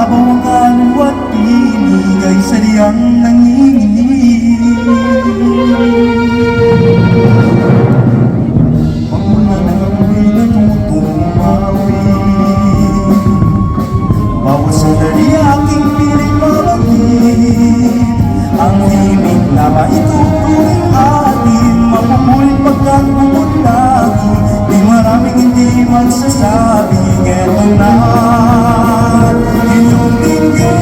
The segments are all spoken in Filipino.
Mababaw ang kaluluwa't tinig ay sadyang nanginginig. Pagmula ng ako'y natutong umawi, bawat sandali aking piling malagip. Ang himig na maituturing atin, mapupulit pagkakubot lagi. Di maraming hindi magsasabing eto na inyong dinggin.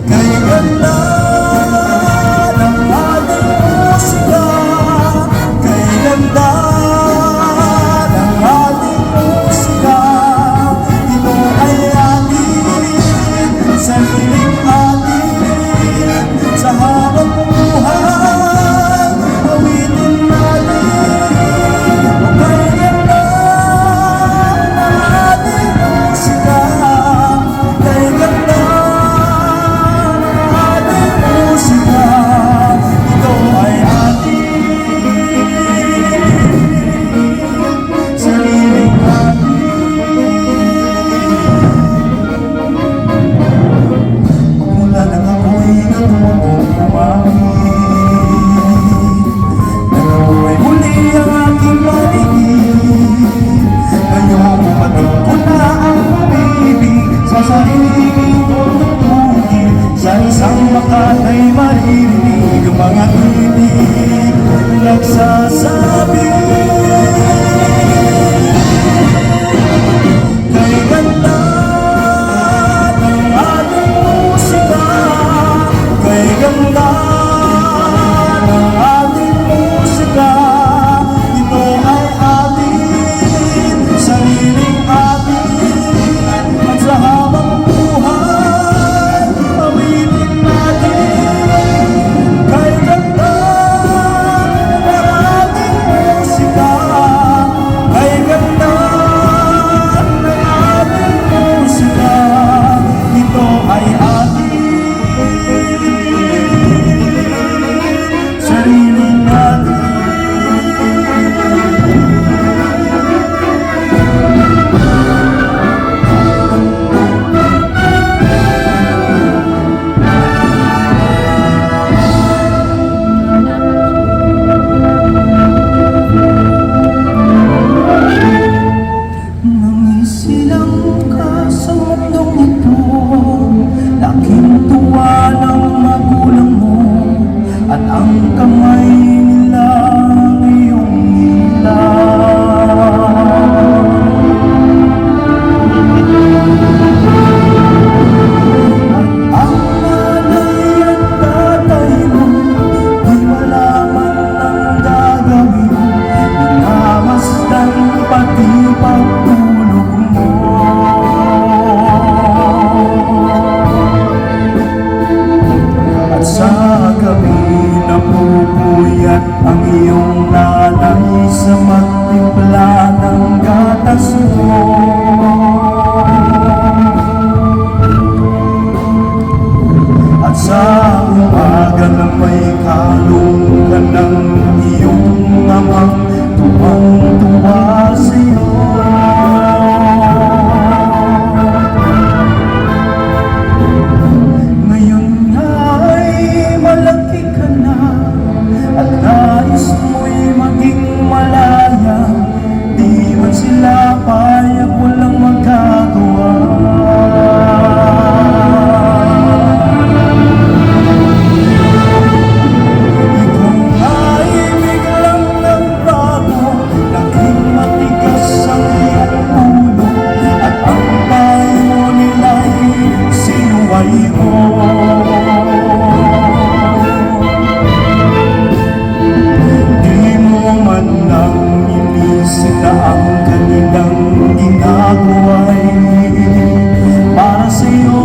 Kay ganda ng ating musika, kay ganda ng ating musika, ito ay atin, sariling atin, sa habang buhay, awitin natin. Kay ganda ng ating musika, kay ganda ng ating musika, ito ay atin, sariling atin. Pagmula nang ako'y natutong umawi, nag-ako'y muli ang aking paligid. Ngayong umating ko na ang pag-ibig, sa sarili kong tutugin. Sa isang bakat ay maririnig ang mga tinig nagsasabi. Kay ganda ng ating musika, kay ganda ng ating musika, ito ay atin, sariling atin, at sa habang buhay, awitin natin. Kay ganda ng ating musika, kay ganda ng ating musika, ito ay atin, sariling natin. Nangisilang ka sa mundong ito, laking tuwa ng magulang mo, at ang kamay nila ang iyong ilaw. At ang nanay at tatay mo, di malaman ang gagawin, minamasdan pati pagtulog mo. At sa gabi napupuyat ang iyong nanay sa magtimpla ng gatas mo. At sa umaga na may kalong ka ng iyong amang tuwang-tuwa sa'yo. Ngayon ay malaki ka na, at nais mo'y maging malaya. Di man sila payag, walang magagawa. Ikaw ay biglang nagbago, naging matigas ang iyong ulo, at ang payo mo nila'y sinuway mo. Di mo man lang inisip na ang kanilang ginagawa'y para sa'yo.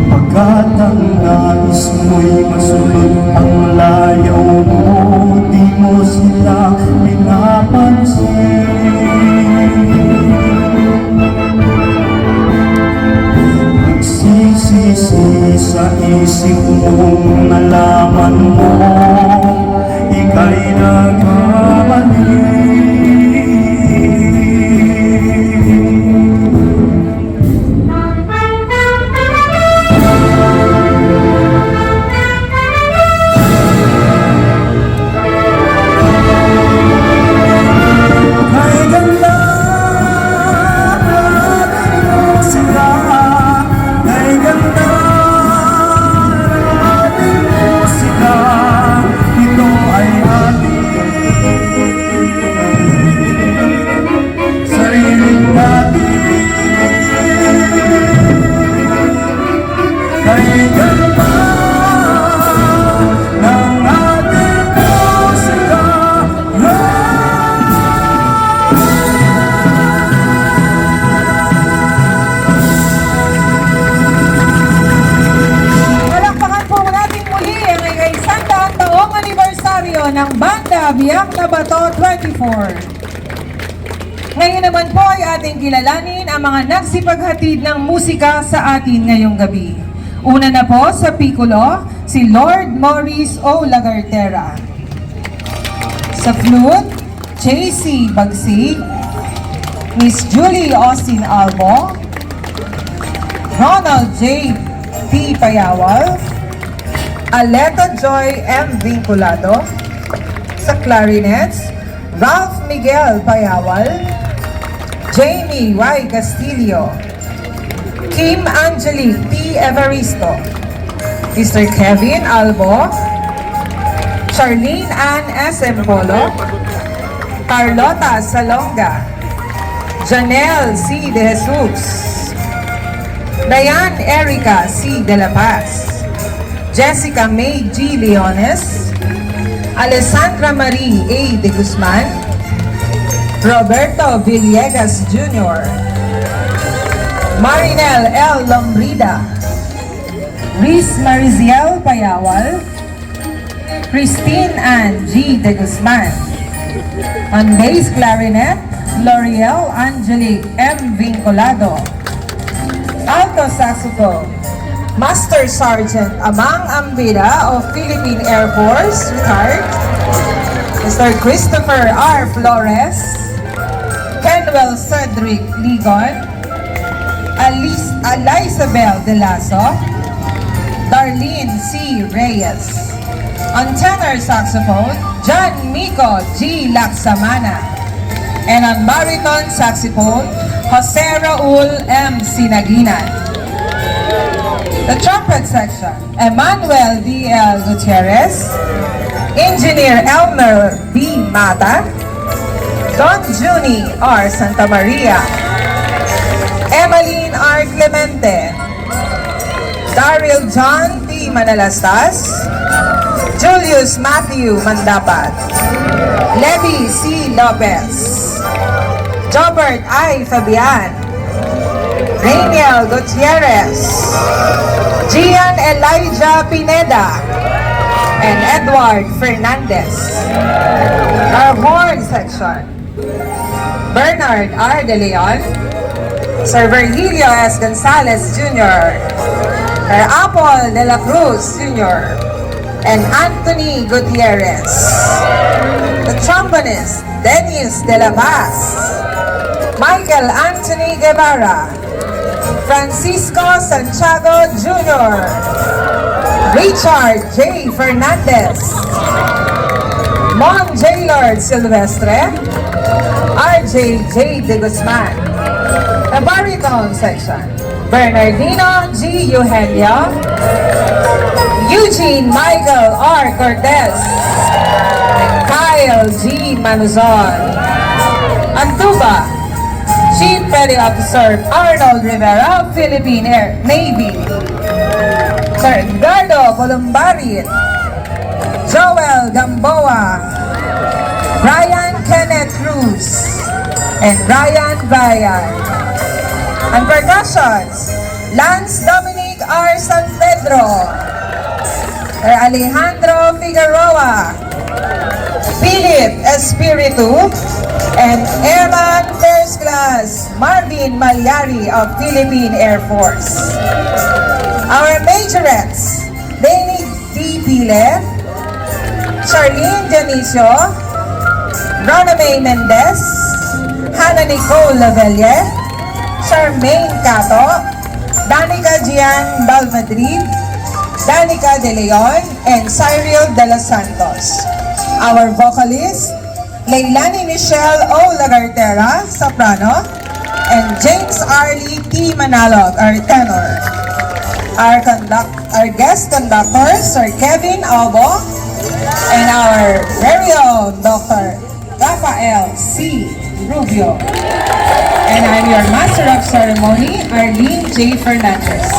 Pagkat ang nais mo'y masunod ang layaw mo, di mo sila pinapansin. Nagsisisi sa isip mong nalaman mo, ika'y ng Banda Biyak na Bato 24. Ngayon naman po ay ating kilalanin ang mga nagsipaghatid ng musika sa atin ngayong gabi. Una na po sa Piccolo, si Lord Maurice O. Lagartera. Sa flute, J.C. Bagsig, Miss Julie Austin Albo, Ronald J. P. Payawal, Aleta Joy M. Vinculado. Sa clarinets, Ralph Miguel Payawal, Jamie Y. Castillo, Kim Angelique P. Evaristo, Mr. Kevin Albo, Charlene Ann S. Polo, Carlota Salonga, Janelle C. De Jesus, Diane Erica C. De La Paz, Jessica May G. Leones, Alessandra Marie A. De Guzman, Roberto Villegas Jr., Marinel L. Lombrida, Riz Mariziel Payawal, Christine Ann G. De Guzman. On bass clarinet, L'Oreal Angelique M. Vinculado. Alto saxophone, Master Sergeant Amang Ambida of Philippine Air Force, retired, Mr. Christopher R. Flores, Kenwell Cedric Ligon, Alizabel De Lasso, Darlene C. Reyes. On tenor saxophone, John Miko G. Laksamana. And on baritone saxophone, Jose Raul M. Sinaginan. The trumpet section, Emmanuel D. L. Gutierrez, Engineer Elmer B. Mata, Don Juni R. Santa Maria, Emeline R. Clemente, Daryl John T. Manalastas, Julius Matthew Mandapat, Levi C. Lopez, Jobert I. Fabian, Rainiel Gutierrez, Gian Elijah Pineda, and Edward Fernandez. Our horn section, Bernard R. De Leon, Sir Virgilio S. Gonzalez Jr., Sir Apple De La Cruz Jr., and Anthony Gutierrez. The trombonist, Dennis De La Paz, Michael Anthony Guevara, Francisco Santiago Jr., Richard J. Fernandez, Mon J. Lord Silvestre, RJ J. De Guzman. The baritone section, Bernardino G. Eugenio, Eugene Michael R. Cortez, and Kyle G. Manuzon. Antuba, Chief Petty Officer Arnold Rivera, Philippine Air Navy. Sir Edgardo Columbarin, Joel Gamboa, Brian Kenneth Cruz, and Ryan Bayan. And percussions, Lance Dominic R. San Pedro, Sir Alejandro Figueroa, Philip Espiritu, and Airman First Class Marvin Malyari of Philippine Air Force. Our majorettes, Danny D. Pile, Charlene Dionisio, Rona May Mendez, Hannah Nicole Lavelle, Charmaine Cato, Danica Gian Balmadrid, Danica De Leon, and Cyril De Los Santos. Our vocalist, Leilani Michelle O. Lagartera, soprano, and James Arlie T. Manalog, our tenor. Our guest conductors are Kevin Albo and our very own Dr. Rafael C. Rubio. And I'm your Master of Ceremony, Arlene J. Fernandez.